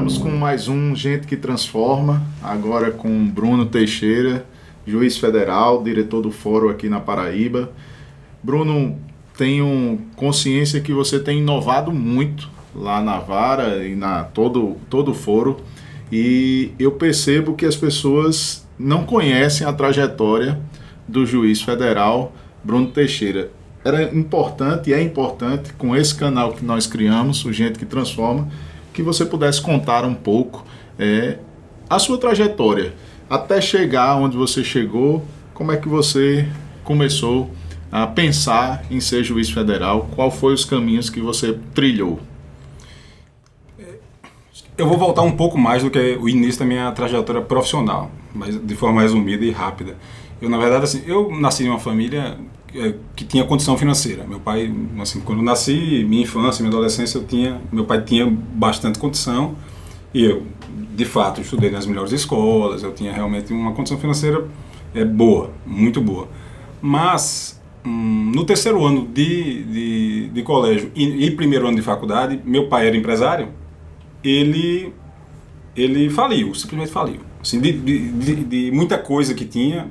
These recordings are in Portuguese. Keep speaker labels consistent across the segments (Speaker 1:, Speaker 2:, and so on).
Speaker 1: Estamos com mais um Gente que Transforma, agora com Bruno Teixeira, juiz federal, diretor do fórum aqui na Paraíba. Bruno, tenho consciência que você tem inovado muito lá na vara e na todo o fórum, e eu percebo que as pessoas não conhecem a trajetória do juiz federal Bruno Teixeira. Era importante e é importante, com esse canal que nós criamos, o Gente que Transforma, que você pudesse contar um pouco a sua trajetória, até chegar onde você chegou, como é que você começou a pensar em ser juiz federal, qual foi os caminhos que você trilhou?
Speaker 2: Eu vou voltar um pouco mais do que o início da minha trajetória profissional, mas de forma resumida e rápida. Eu, na verdade, assim, eu nasci em uma família que tinha condição financeira. Meu pai, assim, quando eu nasci, minha infância, minha adolescência, meu pai tinha bastante condição e eu, de fato, estudei nas melhores escolas, eu tinha realmente uma condição financeira boa, muito boa. Mas, no terceiro ano de colégio e primeiro ano de faculdade, meu pai era empresário, ele faliu, simplesmente faliu. Assim, de muita coisa que tinha,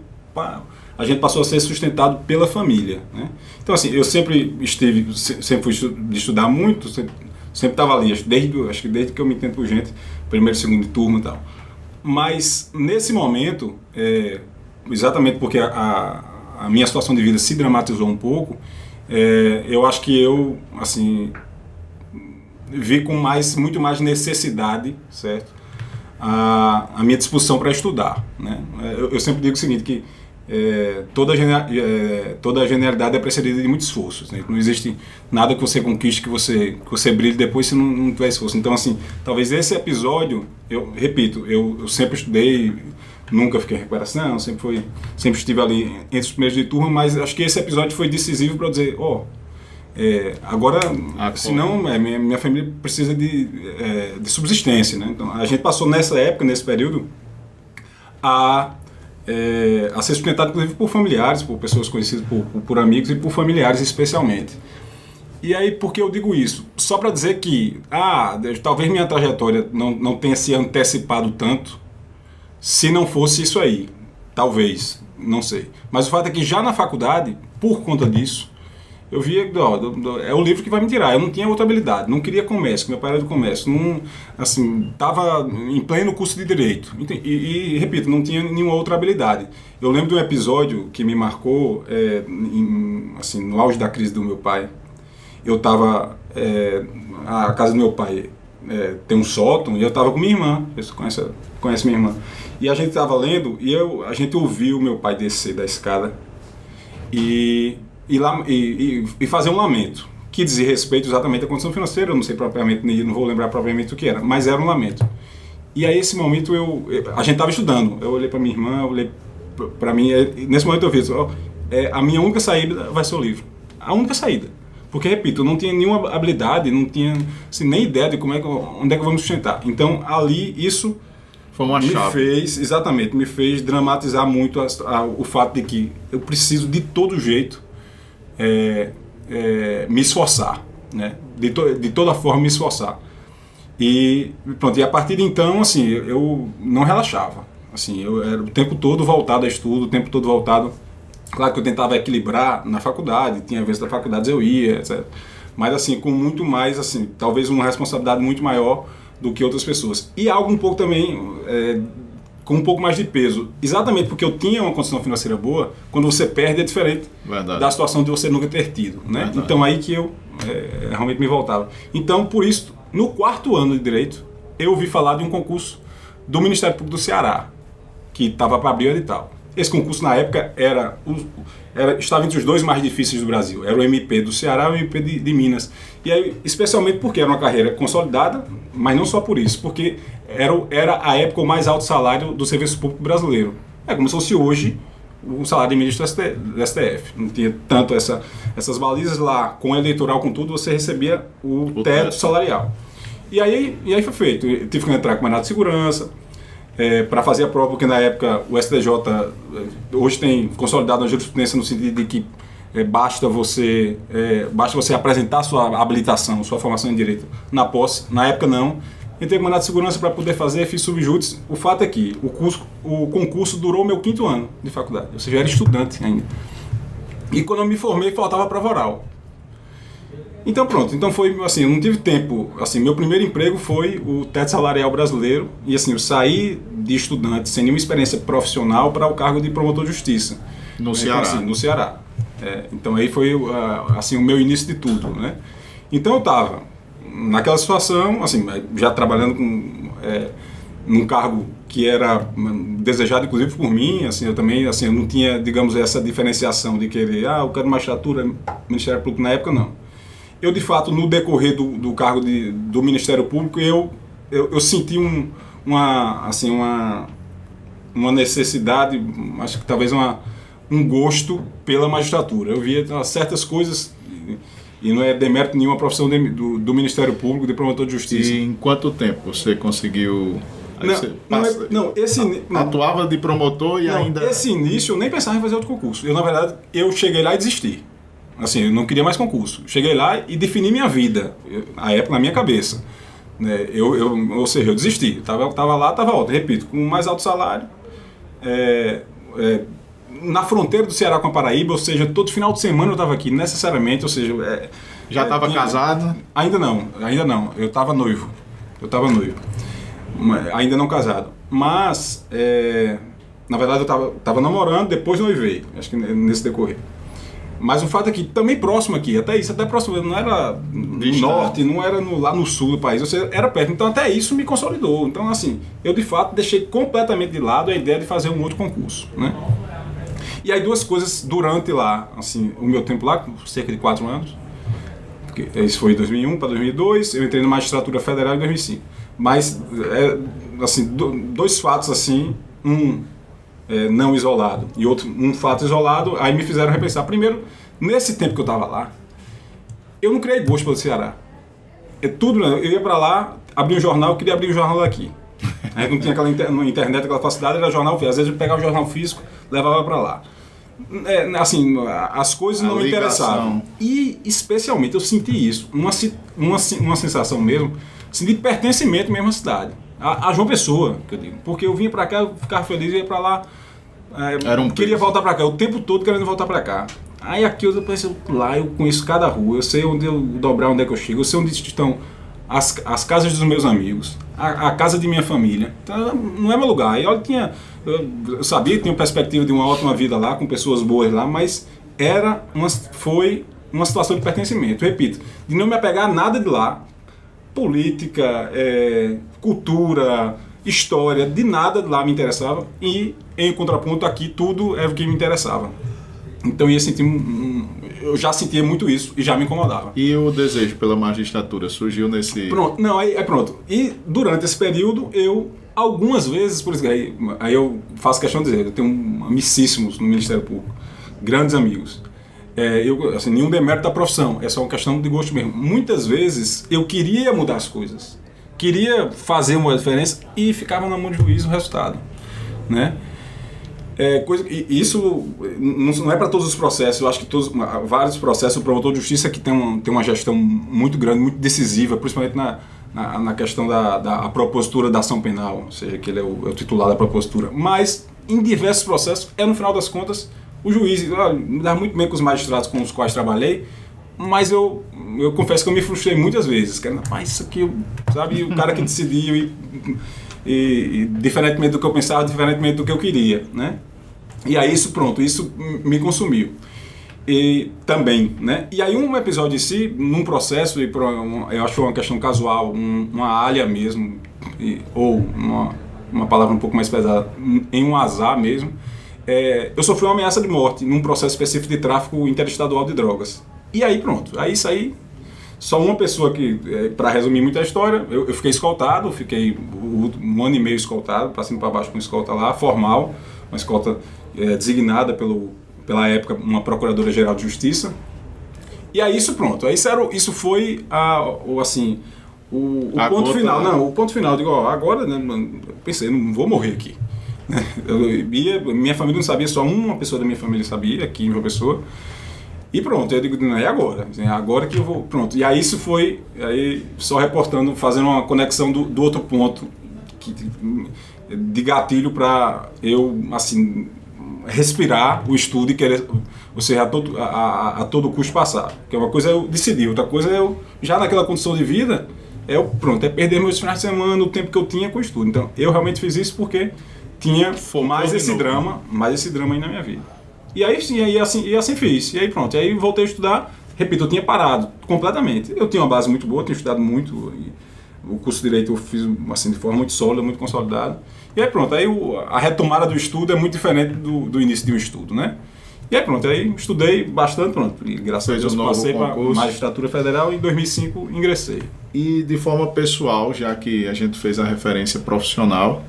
Speaker 2: a gente passou a ser sustentado pela família, né? Então, assim, eu sempre fui de estudar muito, sempre estava ali, acho que desde que eu me entendo por gente, primeiro, segundo turma e tal. Mas, nesse momento, exatamente porque a minha situação de vida se dramatizou um pouco, eu acho que eu, assim, vi com muito mais necessidade, certo? A minha disposição para estudar, né? Eu sempre digo o seguinte, que toda genialidade é precedida de muito esforço, né? Não existe nada que você conquiste, que você brilhe depois se não tiver esforço. Então, assim, talvez esse episódio, eu repito, eu sempre estudei, nunca fiquei em recuperação, sempre estive ali entre os primeiros de turma, mas acho que esse episódio foi decisivo para eu dizer, agora, senão minha família precisa de subsistência, né? Então, a gente passou nessa época, nesse período, a ser sustentado, inclusive, por familiares, por pessoas conhecidas, por amigos e por familiares especialmente. E aí, por que eu digo isso? Só para dizer que, talvez minha trajetória não tenha se antecipado tanto se não fosse isso aí. Talvez, não sei. Mas o fato é que já na faculdade, por conta disso, eu via, é o livro que vai me tirar. Eu não tinha outra habilidade, não queria comércio, meu pai era do comércio, estava em pleno curso de Direito. E, repito, não tinha nenhuma outra habilidade. Eu lembro de um episódio que me marcou, no auge da crise do meu pai. Eu estava, a casa do meu pai tem um sótão, e eu estava com minha irmã, você conhece minha irmã. E a gente estava lendo, e a gente ouviu meu pai descer da escada e fazer um lamento, que dizia respeito exatamente à condição financeira. Eu não sei propriamente, não vou lembrar propriamente o que era, mas era um lamento. E aí, esse momento, a gente estava estudando, eu olhei para minha irmã, eu olhei para mim, nesse momento eu vi, a minha única saída vai ser o livro, a única saída, porque, repito, eu não tinha nenhuma habilidade, não tinha nem ideia de onde é que eu vou me sustentar. Então, ali, isso
Speaker 1: foi uma chave.
Speaker 2: Me fez dramatizar muito o fato de que eu preciso, de todo jeito, me esforçar, né? De toda forma me esforçar. E pronto, e a partir de então, assim, eu não relaxava. Assim, eu era o tempo todo voltado a estudo, o tempo todo voltado. Claro que eu tentava equilibrar na faculdade, tinha vezes da faculdade eu ia, etc. Mas, assim, com muito mais, assim, talvez uma responsabilidade muito maior do que outras pessoas. E algo um pouco também com um pouco mais de peso. Exatamente porque eu tinha uma condição financeira boa, quando você perde é diferente. Verdade. Da situação de você nunca ter tido, né? Verdade. Então aí que eu realmente me voltava. Então, por isso, no quarto ano de Direito, eu ouvi falar de um concurso do Ministério Público do Ceará, que estava para abrir o edital. Esse concurso, na época, estava entre os dois mais difíceis do Brasil. Era o MP do Ceará e o MP de Minas. E aí, especialmente porque era uma carreira consolidada, mas não só por isso, porque era a época o mais alto salário do serviço público brasileiro. É como se fosse hoje o salário de ministro do STF. Não tinha tanto essas balizas lá, com eleitoral, com tudo, você recebia o teto salarial. E aí foi feito. Eu tive que entrar com mandato de segurança, para fazer a prova, porque na época o STJ hoje tem consolidado a jurisprudência no sentido de que basta você apresentar sua habilitação, sua formação em direito na posse. Na época não, entrei com mandato de segurança para poder fazer, fiz subjúdice. O fato é que o concurso durou meu 5º ano de faculdade, ou seja, eu era estudante ainda. E quando eu me formei, faltava prova oral. Então pronto, então foi assim, eu não tive tempo, assim, meu primeiro emprego foi o teto salarial brasileiro, e assim, eu saí de estudante sem nenhuma experiência profissional para o cargo de promotor de justiça.
Speaker 1: No Ceará.
Speaker 2: Então, assim, no Ceará. Então aí foi assim, o meu início de tudo, né? Então eu estava naquela situação, assim, já trabalhando num cargo que era desejado inclusive por mim, assim, eu também, assim, eu não tinha, digamos, essa diferenciação de querer, eu quero magistratura, Ministério Público, na época não. Eu, de fato, no decorrer do cargo do Ministério Público, eu senti uma necessidade, acho que talvez um gosto pela magistratura. Eu via certas coisas, e não é demérito nenhuma a profissão do Ministério Público, de promotor de justiça.
Speaker 1: E em quanto tempo você conseguiu... Atuava de promotor e ainda...
Speaker 2: Esse início eu nem pensava em fazer outro concurso. Eu, na verdade, eu cheguei lá e desisti. Assim, eu não queria mais concurso. Cheguei lá e defini minha vida, a época na minha cabeça. Né? Ou seja, eu desisti. Estava lá, estava alto. Repito, com mais alto salário. Na fronteira do Ceará com a Paraíba, ou seja, todo final de semana eu estava aqui, necessariamente, ou seja...
Speaker 1: Já estava casado?
Speaker 2: Ainda não. Eu estava noivo. Ainda não casado. Mas, na verdade, eu estava namorando, depois noivei. Acho que nesse decorrer. Mas o fato é que também próximo aqui, até próximo, não era no norte, não era lá no sul do país, ou seja, era perto. Então até isso me consolidou. Então assim, eu de fato deixei completamente de lado a ideia de fazer um outro concurso, né? E aí 2 coisas durante lá, assim, o meu tempo lá, cerca de 4 anos, porque isso foi de 2001 para 2002, eu entrei na magistratura federal em 2005. Mas, assim, 2 fatos assim, não isolado e outro, um fato isolado, aí me fizeram repensar. Primeiro, nesse tempo que eu estava lá, eu não criei gosto pelo Ceará. Eu ia para lá, abria um jornal, eu queria abrir um jornal aqui. Aí não tinha aquela internet, aquela facilidade, era jornal físico. Às vezes eu pegava o jornal físico, levava para lá. Assim, as coisas não me interessavam. E, especialmente, eu senti isso, uma sensação mesmo, senti pertencimento mesmo à cidade. A João Pessoa, que eu digo. Porque eu vinha para cá, eu ficava feliz, ia para lá, queria voltar para cá, o tempo todo querendo voltar para cá. Aí aqui eu pensei, lá eu conheço cada rua, eu sei onde eu dobrar, onde é que eu chego, eu sei onde estão as casas dos meus amigos, a casa de minha família. Então, não é meu lugar. E eu sabia que tinha perspectiva de uma ótima vida lá, com pessoas boas lá, mas foi uma situação de pertencimento. Repito, de não me apegar a nada de lá, política, cultura, história, de nada de lá me interessava, e em contraponto aqui tudo era o que me interessava. Então eu já sentia muito isso e já me incomodava.
Speaker 1: E o desejo pela magistratura surgiu nesse...
Speaker 2: Pronto, não, pronto. E durante esse período eu, algumas vezes, por isso que aí eu faço questão de dizer, eu tenho amicíssimos no Ministério Público, grandes amigos. Assim, nenhum demérito da profissão, é só uma questão de gosto mesmo. Muitas vezes eu queria mudar as coisas, queria fazer uma diferença e ficava na mão de juiz o resultado, né? Isso não é para todos os processos. Eu acho que vários processos, o promotor de justiça que tem uma gestão muito grande, muito decisiva, principalmente na questão da propositura da ação penal, ou seja, que ele é o titular da propositura. Mas em diversos processos, no final das contas, o juiz, me dá muito bem com os magistrados com os quais trabalhei, mas eu confesso que eu me frustrei muitas vezes. Isso aqui, sabe, o cara que decidiu e diferentemente do que eu pensava, diferentemente do que eu queria, né? E aí isso me consumiu. E também, né? E aí um episódio em si, num processo, eu acho que foi uma questão casual, uma alha mesmo, ou uma palavra um pouco mais pesada, em um azar mesmo, eu sofri uma ameaça de morte num processo específico de tráfico interestadual de drogas. E aí pronto, aí isso aí, só uma pessoa que, para resumir muito a história, eu fiquei escoltado, fiquei 1 ano e meio escoltado, para cima e para baixo com escolta lá, formal, uma escolta designada pela época uma procuradora-geral de justiça. E aí isso pronto, isso foi o ponto final. Não, o ponto final, eu digo, agora, né, eu pensei, não vou morrer aqui. Minha família não sabia, só uma pessoa da minha família sabia, aqui em João Pessoa. E pronto, eu digo, não, é agora. É agora que eu vou. Pronto. E aí isso foi, aí só reportando, fazendo uma conexão do outro ponto de gatilho para eu, assim, respirar o estudo e querer, ou seja, a todo custo passar. Que é uma coisa é eu decidir, outra coisa é eu, já naquela condição de vida, pronto, é perder meus finais de semana, o tempo que eu tinha com o estudo. Então, eu realmente fiz isso porque tinha mais esse drama aí na minha vida. E aí sim, e assim fiz. E aí pronto, e aí voltei a estudar. Repito, eu tinha parado completamente. Eu tinha uma base muito boa, tinha estudado muito. O curso de Direito eu fiz assim, de forma muito sólida, muito consolidada. E aí pronto, aí a retomada do estudo é muito diferente do início de um estudo, né? E aí pronto, aí estudei bastante, pronto. E graças a Deus passei para Magistratura Federal e em 2005 ingressei.
Speaker 1: E de forma pessoal, já que a gente fez a referência profissional,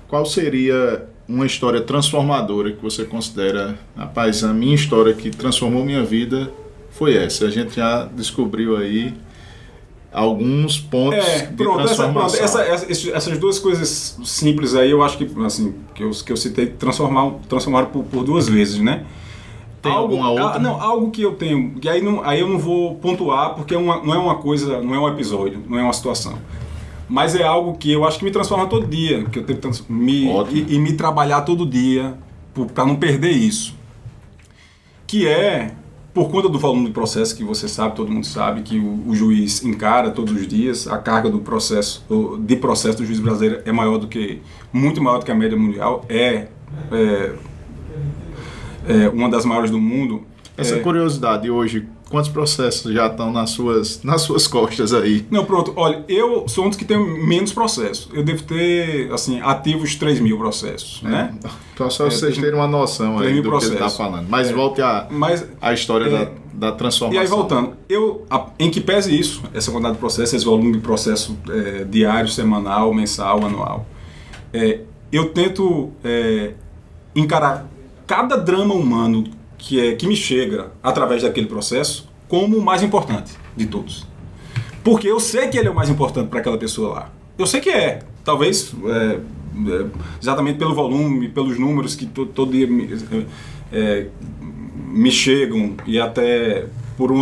Speaker 1: qual seria uma história transformadora que você considera, rapaz, a minha história que transformou minha vida foi essa? A gente já descobriu aí alguns pontos de transformação.
Speaker 2: Essas duas coisas simples aí, eu acho que, assim, que eu citei, transformaram por duas vezes, né?
Speaker 1: Tem alguma outra?
Speaker 2: Não, algo que eu tenho, que aí eu não vou pontuar, porque não é uma coisa, não é um episódio, não é uma situação. Mas é algo que eu acho que me transforma todo dia, que eu tenho que me trabalhar todo dia para não perder isso. Que é, por conta do volume do processo, que você sabe, todo mundo sabe, que o juiz encara todos os dias, a carga do processo do juiz brasileiro é muito maior do que a média mundial, é uma das maiores do mundo.
Speaker 1: Essa curiosidade hoje, quantos processos já estão nas suas costas aí?
Speaker 2: Não, pronto, olha, eu sou um dos que tem menos processos. Eu devo ter, assim, ativos 3.000 processos, né?
Speaker 1: Só vocês terem uma noção aí do que ele está falando. Mas volte à história da transformação.
Speaker 2: E aí, voltando, em que pese isso, essa quantidade de processos, esse volume de processo diário, semanal, mensal, anual, eu tento encarar cada drama humano que me chega através daquele processo como o mais importante de todos. Porque eu sei que ele é o mais importante para aquela pessoa lá. Eu sei que é. Talvez, exatamente pelo volume, pelos números que todo dia me chegam e até por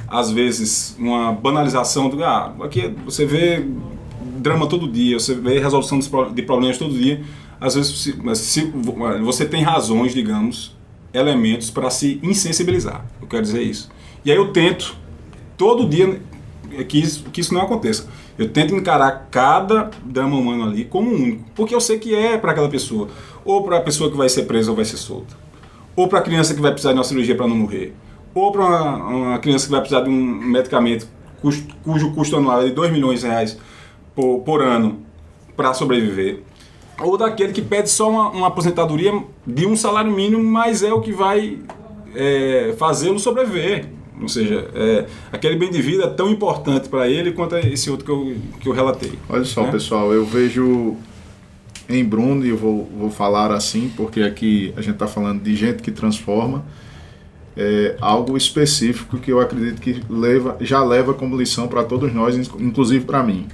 Speaker 2: às vezes, uma banalização do aqui você vê drama todo dia, você vê resolução de problemas todo dia. Às vezes, se você tem razões, digamos, elementos para se insensibilizar. Eu quero dizer isso. E aí eu tento, todo dia, que isso não aconteça. Eu tento encarar cada drama humano ali como único. Porque eu sei que é para aquela pessoa. Ou para a pessoa que vai ser presa ou vai ser solta. Ou para a criança que vai precisar de uma cirurgia para não morrer. Ou para uma criança que vai precisar de um medicamento cujo custo anual é de R$2 milhões por ano para sobreviver. Ou daquele que pede só uma aposentadoria de um salário mínimo, mas é o que vai fazê-lo sobreviver. Ou seja, aquele bem de vida é tão importante para ele quanto esse outro que eu relatei.
Speaker 1: Olha só, pessoal, eu vejo em Bruno, e eu vou falar assim, porque aqui a gente está falando de gente que transforma, algo específico que eu acredito que já leva como lição para todos nós, inclusive para mim.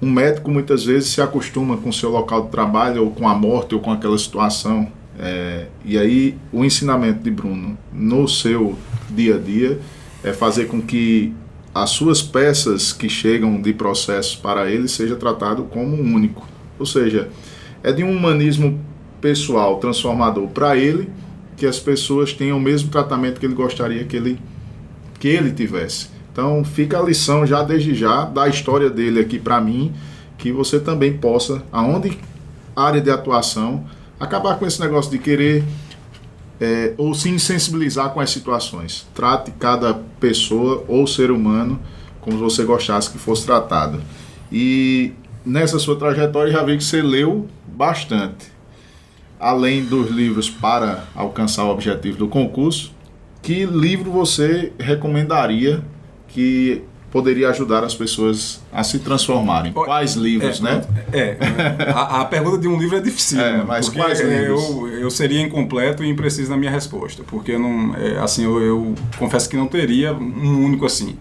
Speaker 1: Um médico muitas vezes se acostuma com o seu local de trabalho, ou com a morte, ou com aquela situação. E aí o ensinamento de Bruno no seu dia a dia é fazer com que as suas peças que chegam de processos para ele seja tratado como um único. Ou seja, é de um humanismo pessoal transformador para ele, que as pessoas tenham o mesmo tratamento que ele gostaria que ele tivesse. Então fica a lição já desde já da história dele aqui para mim, que você também possa, aonde área de atuação, acabar com esse negócio de querer ou se insensibilizar com as situações. Trate cada pessoa ou ser humano como você gostasse que fosse tratado. E nessa sua trajetória já vi que você leu bastante. Além dos livros para alcançar o objetivo do concurso, que livro você recomendaria que poderia ajudar as pessoas a se transformarem? Quais livros, né?
Speaker 2: A pergunta de um livro é difícil,
Speaker 1: mas quais livros?
Speaker 2: Eu seria incompleto e impreciso na minha resposta, porque eu confesso que não teria um único assim.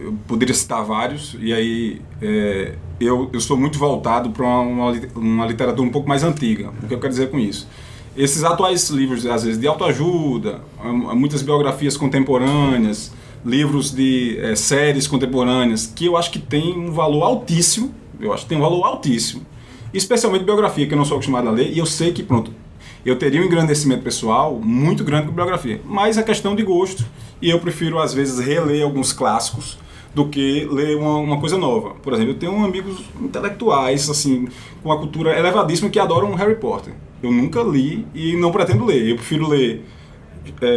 Speaker 2: eu poderia citar vários, e aí eu sou muito voltado para uma literatura um pouco mais antiga. O que eu quero dizer com isso? Esses atuais livros, às vezes, de autoajuda, muitas biografias contemporâneas, livros de séries contemporâneas, que eu acho que tem um valor altíssimo, especialmente biografia, que eu não sou acostumado a ler, e eu sei que, pronto, eu teria um engrandecimento pessoal muito grande com biografia, mas é questão de gosto, e eu prefiro, às vezes, reler alguns clássicos do que ler uma coisa nova. Por exemplo, eu tenho amigos intelectuais, assim, com uma cultura elevadíssima, que adoram Harry Potter. Eu nunca li e não pretendo ler. Eu prefiro ler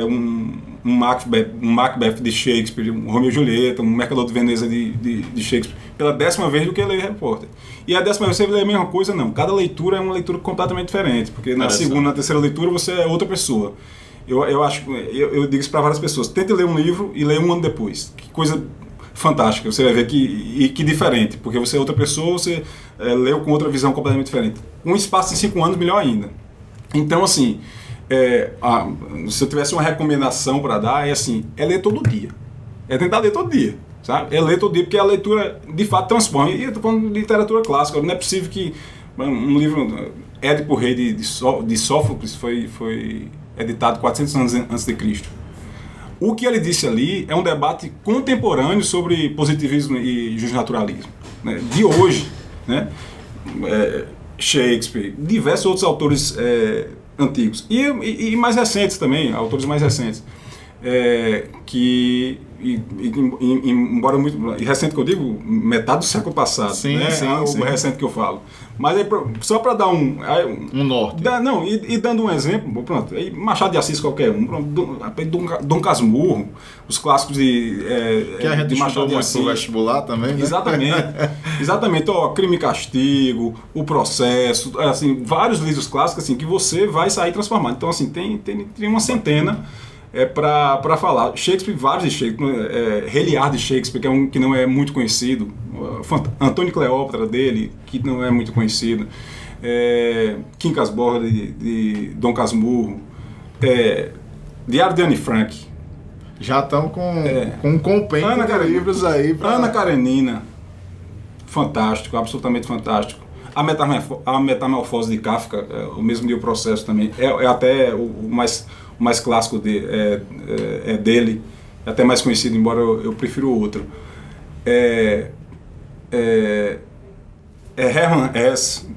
Speaker 2: um Macbeth de Shakespeare, um Romeu e Julieta, um Mercador de Veneza de Shakespeare, pela 10ª vez do que ler Harry Potter. E a 10ª vez você lê a mesma coisa? Não. Cada leitura é uma leitura completamente diferente, porque na segunda, na terceira leitura você é outra pessoa. Eu digo isso para várias pessoas. Tente ler um livro e leia um ano depois. Que coisa fantástica. Você vai ver que diferente, porque você é outra pessoa, você leu com outra visão completamente diferente. Um espaço de 5 anos, melhor ainda. Então, assim, se eu tivesse uma recomendação para dar, é ler todo dia. É tentar ler todo dia, sabe? É ler todo dia, porque a leitura, de fato, transforma. E eu estou falando de literatura clássica. Não é possível que um livro, Édipo Rei de Sófocles, foi editado 400 anos antes de Cristo. O que ele disse ali é um debate contemporâneo sobre positivismo e justnaturalismo, né? De hoje, né? Shakespeare, diversos outros autores antigos e mais recentes também, autores mais recentes, embora muito recente que eu digo, metade do século passado,
Speaker 1: sim,
Speaker 2: né?
Speaker 1: Sim.
Speaker 2: O recente que eu falo. Mas aí, só para dar um
Speaker 1: norte.
Speaker 2: E dando um exemplo, pronto, aí Machado de Assis qualquer um, Dom Casmurro, os clássicos
Speaker 1: que a gente
Speaker 2: de Machado de
Speaker 1: Assis. No vestibular também, né?
Speaker 2: Exatamente, Crime e Castigo, O Processo, assim, vários livros clássicos assim, que você vai sair transformado. Então, assim, tem uma centena para falar. Shakespeare, vários de Shakespeare, Reliar de Shakespeare, que é um que não é muito conhecido, Antônio e Cleópatra dele, que não é muito conhecido, Quincas Borba de Dom Casmurro, Diário de Anne Frank.
Speaker 1: Já estão com um compêndio de livros aí.
Speaker 2: Ana Karenina, fantástico, absolutamente fantástico. A Metamorfose de Kafka, o mesmo dia o Processo também, é até o mais clássico dele, é até mais conhecido, embora eu prefiro o outro. Hermann Hesse.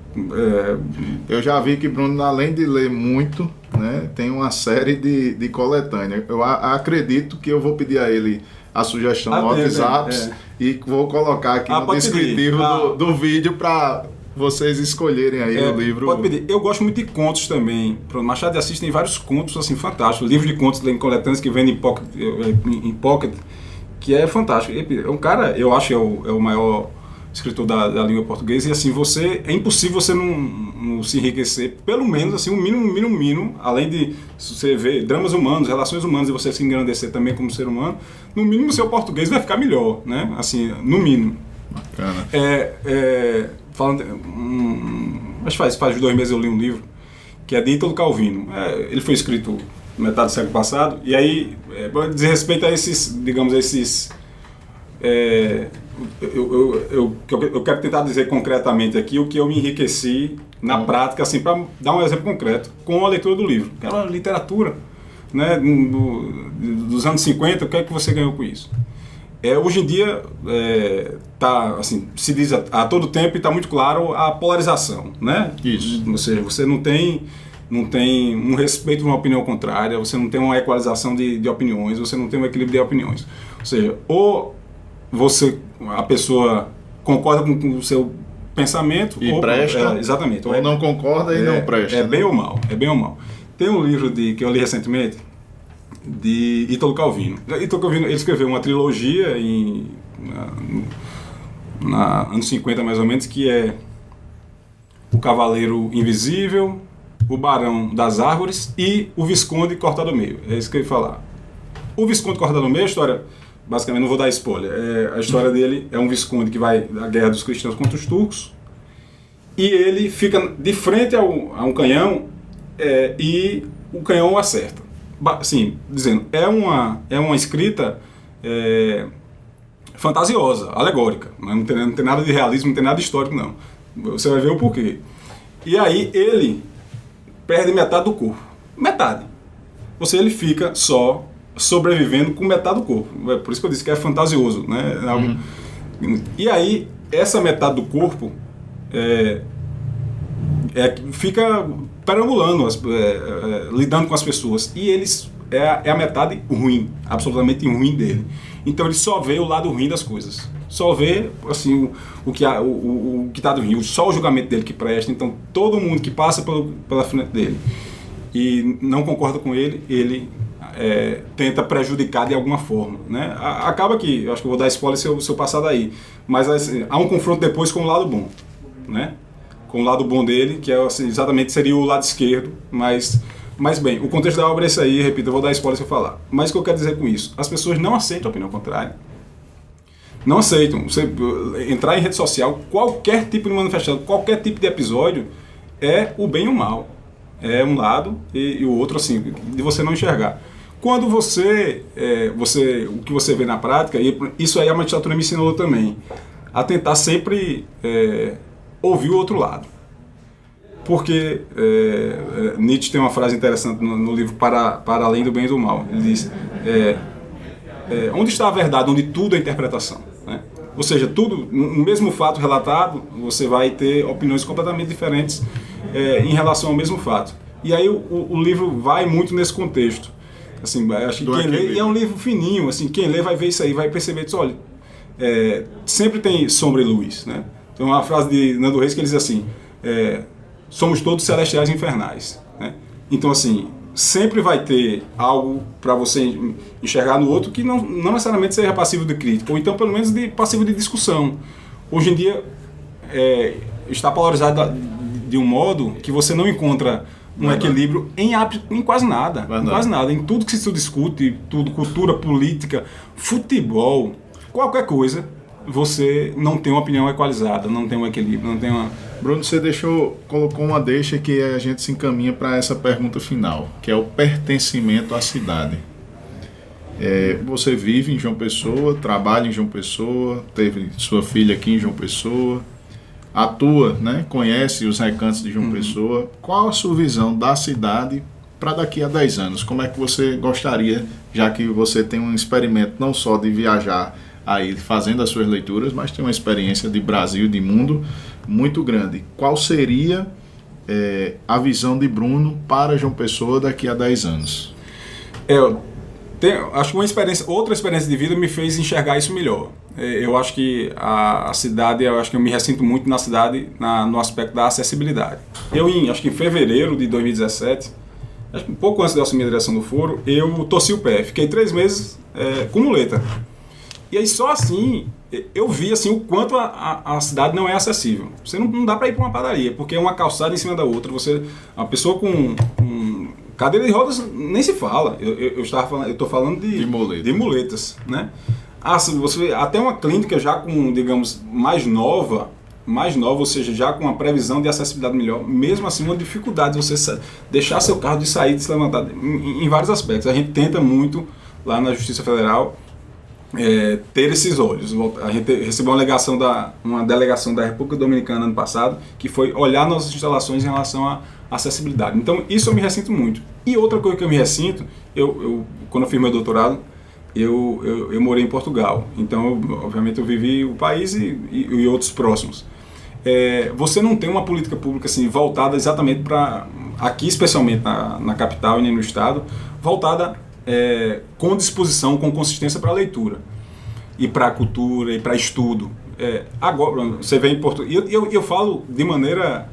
Speaker 1: Eu já vi que Bruno, além de ler muito, né, tem uma série de coletânea. Eu acredito que eu vou pedir a ele a sugestão no WhatsApp e vou colocar aqui no descritivo do vídeo para vocês escolherem aí o livro.
Speaker 2: Pode pedir. Eu gosto muito de contos também. Machado de Assis tem vários contos assim fantásticos. Livro de contos em coletâneas que vende em pocket, que é fantástico. É um cara, eu acho que é o maior escritor da língua portuguesa, e assim, é impossível você não se enriquecer, pelo menos assim, um mínimo, além de você ver dramas humanos, relações humanas, e você se engrandecer também como ser humano, no mínimo o seu português vai ficar melhor, né? Assim, no mínimo.
Speaker 1: Bacana.
Speaker 2: Falando, acho que faz 2 meses eu li um livro que é de Ítalo Calvino. Ele foi escrito na metade do século passado, e aí diz respeito a esses, digamos, eu quero tentar dizer concretamente aqui o que eu me enriqueci na prática, assim, para dar um exemplo concreto, com a leitura do livro. Que era uma literatura, né, dos anos 50, o que é que você ganhou com isso? Hoje em dia, assim, se diz a todo tempo, e está muito claro a polarização, né?
Speaker 1: Isso.
Speaker 2: Ou seja, você não tem um respeito a uma opinião contrária, você não tem uma equalização de opiniões, você não tem um equilíbrio de opiniões. Ou seja, ou a pessoa concorda com o seu pensamento
Speaker 1: e presta,
Speaker 2: exatamente,
Speaker 1: ou não concorda e não presta.
Speaker 2: É bem ou mal. Tem um livro que eu li recentemente de Ítalo Calvino. Ítalo Calvino, ele escreveu uma trilogia anos 50 mais ou menos, que é O Cavaleiro Invisível, O Barão das Árvores e O Visconde Cortado ao Meio. É isso que eu ia falar. O Visconde Cortado ao Meio, a história, basicamente, não vou dar spoiler, a história dele é um visconde que vai da guerra dos cristãos contra os turcos, e ele fica de frente a um canhão, e o canhão o acerta. Assim, dizendo, é uma escrita fantasiosa, alegórica. Não tem nada de realismo, não tem nada de histórico, não. Você vai ver o porquê. E aí ele perde metade do corpo. Metade. Ou seja, ele fica só sobrevivendo com metade do corpo. Por isso que eu disse que é fantasioso, né? E aí, essa metade do corpo fica perambulando, lidando com as pessoas. E eles é a metade ruim, absolutamente ruim dele. Então ele só vê o lado ruim das coisas. Só vê assim, o que está do ruim, só o julgamento dele que presta. Então todo mundo que passa pela frente dele e não concorda com ele, ele tenta prejudicar de alguma forma, né? Acaba que, eu acho que eu vou dar spoiler se eu passar daí, mas assim, há um confronto depois com o lado bom, né? Com o lado bom dele, que assim, exatamente seria o lado esquerdo, mas bem, o contexto da obra é esse aí, repito, eu vou dar spoiler se eu falar. Mas o que eu quero dizer com isso? As pessoas não aceitam a opinião contrária. Não aceitam. Você entrar em rede social, qualquer tipo de manifestação, qualquer tipo de episódio, é o bem e o mal. É um lado e o outro, assim, de você não enxergar. Quando o que você vê na prática, e isso aí a magistratura me ensinou também, a tentar sempre ouvir o outro lado. Porque Nietzsche tem uma frase interessante no livro Para Além do Bem e do Mal. Ele diz, onde está a verdade, onde tudo é interpretação, né? Ou seja, tudo, no mesmo fato relatado, você vai ter opiniões completamente diferentes em relação ao mesmo fato. E aí o livro vai muito nesse contexto. Assim, acho que quem lê, e é um livro fininho, assim, quem lê vai ver isso aí, vai perceber disso, olha, sempre tem sombra e luz, né? Tem uma frase de Nando Reis que ele diz assim, somos todos celestiais e infernais, né? Então, assim, sempre vai ter algo para você enxergar no outro que não necessariamente seja passivo de crítica, ou então, pelo menos, passivo de discussão. Hoje em dia, está polarizado de um modo que você não encontra um equilíbrio em quase nada. Em quase nada. Em tudo que se discute, tudo, cultura, política, futebol, qualquer coisa, você não tem uma opinião equalizada, não tem um equilíbrio, não tem uma...
Speaker 1: Bruno, você colocou uma deixa que a gente se encaminha para essa pergunta final, que é o pertencimento à cidade. Você vive em João Pessoa, trabalha em João Pessoa, teve sua filha aqui em João Pessoa, atua, né? Conhece os recantos de João Pessoa. Qual a sua visão da cidade para daqui a 10 anos? Como é que você gostaria, já que você tem um experimento não só de viajar aí fazendo as suas leituras, mas tem uma experiência de Brasil, de mundo muito grande. Qual seria a visão de Bruno para João Pessoa daqui a 10 anos?
Speaker 2: Acho que outra experiência de vida me fez enxergar isso melhor. Eu acho que a cidade, eu me ressinto muito na cidade no aspecto da acessibilidade. Acho que em fevereiro de 2017, acho que um pouco antes de eu assumir a direção do foro, eu torci o pé. Fiquei 3 meses com muleta. E aí só assim eu vi assim, o quanto a cidade não é acessível. Você não dá para ir para uma padaria, porque é uma calçada em cima da outra. Uma pessoa com cadeira de rodas nem se fala. Eu estou falando de muletas, né? Até uma clínica já com, digamos, mais nova, ou seja, já com uma previsão de acessibilidade melhor, mesmo assim uma dificuldade de você deixar seu carro de sair, de se levantar, em vários aspectos. A gente tenta muito lá na Justiça Federal ter esses olhos. A gente recebeu uma delegação da República Dominicana ano passado, que foi olhar nossas instalações em relação à acessibilidade. Então isso eu me ressinto muito. E outra coisa que eu me ressinto, quando eu fiz meu doutorado, eu morei em Portugal. Então, obviamente, eu vivi o país e outros próximos. Você não tem uma política pública assim, voltada exatamente para, aqui especialmente na capital e nem no estado, voltada com disposição, com consistência para a leitura, e para a cultura, e para estudo. Agora, você vê em Portugal, e eu falo de maneira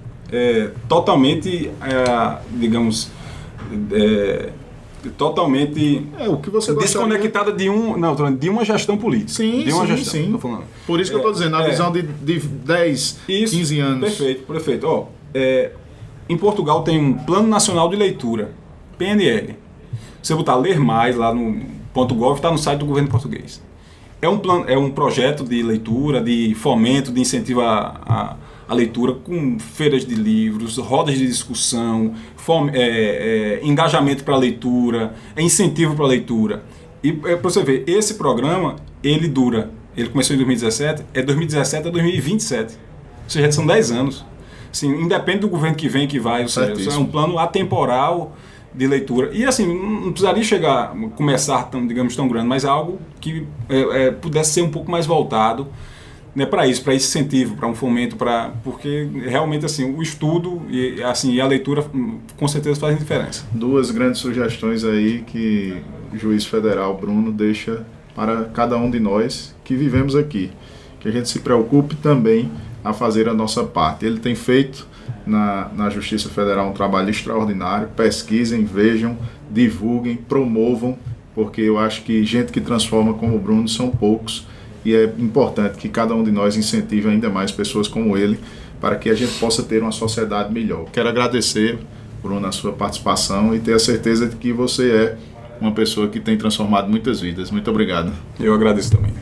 Speaker 2: totalmente, digamos, totalmente
Speaker 1: o que você
Speaker 2: desconectada de uma gestão política.
Speaker 1: Sim,
Speaker 2: de uma
Speaker 1: sim,
Speaker 2: gestão,
Speaker 1: sim.
Speaker 2: Tô falando.
Speaker 1: Por isso que eu estou dizendo, a visão de 10,
Speaker 2: isso,
Speaker 1: 15 anos.
Speaker 2: Perfeito. Em Portugal tem um Plano Nacional de Leitura, PNL. Você botar Ler Mais lá no .gov, está no site do governo português. É um projeto de leitura, de fomento, de incentivo à leitura, com feiras de livros, rodas de discussão, engajamento para a leitura, incentivo para a leitura. E para você ver, esse programa, ele dura ele começou em 2017, é 2017 a 2027. Ou seja, são 10 anos. Assim, independe do governo que vem e que vai, ou seja, é um plano atemporal de leitura. E assim, não precisaria começar digamos, tão grande, mas algo que pudesse ser um pouco mais voltado, né, para esse incentivo, para um fomento, porque realmente assim, o estudo e a leitura com certeza fazem diferença.
Speaker 1: Duas grandes sugestões aí que o juiz federal Bruno deixa para cada um de nós que vivemos aqui, que a gente se preocupe também a fazer a nossa parte. Ele tem feito na Justiça Federal um trabalho extraordinário. Pesquisem, vejam, divulguem, promovam, porque eu acho que gente que transforma como o Bruno são poucos, e é importante que cada um de nós incentive ainda mais pessoas como ele, para que a gente possa ter uma sociedade melhor. Quero agradecer, Bruno, a sua participação e ter a certeza de que você é uma pessoa que tem transformado muitas vidas. Muito obrigado.
Speaker 2: Eu agradeço também.